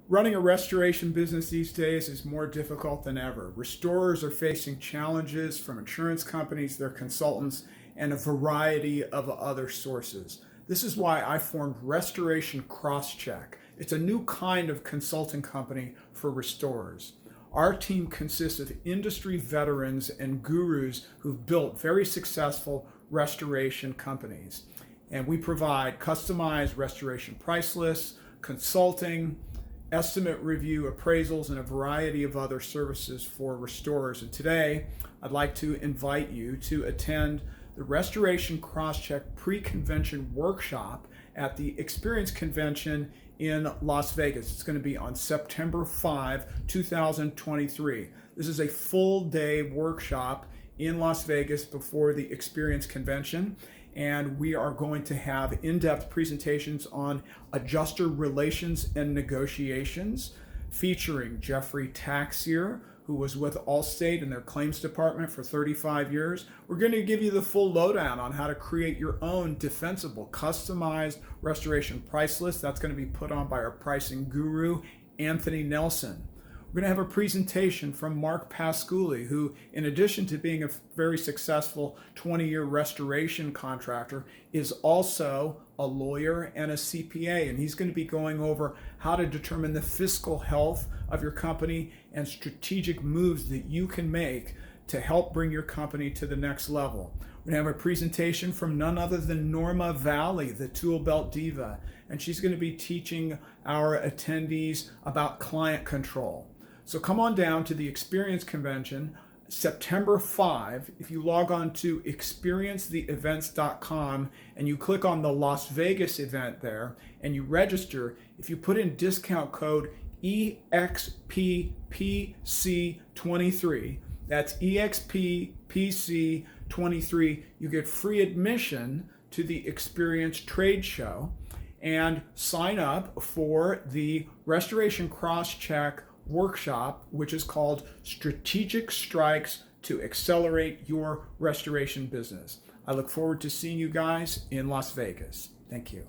Running a restoration business these days is more difficult than ever. Restorers are facing challenges from insurance companies, their consultants, and a variety of other sources. This is why I formed Restoration CrossCheck. It's a new kind of consulting company for restorers. Our team consists of industry veterans and gurus who've built very successful restoration companies. And we provide customized restoration price lists, consulting, estimate review, appraisals, and a variety of other services for restorers. And today, I'd like to invite you to attend the Restoration CrossCheck pre-convention workshop at the Experience Convention in Las Vegas. It's going to be on September 5, 2023. This is a full day workshop in Las Vegas before the Experience Convention, and we are going to have in-depth presentations on adjuster relations and negotiations, featuring Jeffrey Taxier, who was with Allstate in their claims department for 35 years. We're going to give you the full lowdown on how to create your own defensible, customized restoration price list. That's going to be put on by our pricing guru, Anthony Nelson. We're going to have a presentation from Mark Pasculi, who, in addition to being a very successful 20-year restoration contractor, is also a lawyer and a CPA. And he's going to be going over how to determine the fiscal health of your company and strategic moves that you can make to help bring your company to the next level. We're going to have a presentation from none other than Norma Valley, the tool belt diva, and she's going to be teaching our attendees about client control. So come on down to the Experience Convention, September 5. If you log on to experiencetheevents.com and you click on the Las Vegas event there and you register, if you put in discount code EXPPC23, that's EXPPC23, you get free admission to the Experience Trade Show and sign up for the Restoration CrossCheck workshop, which is called Strategic Strikes to Accelerate Your Restoration Business. I look forward to seeing you guys in Las Vegas. Thank you.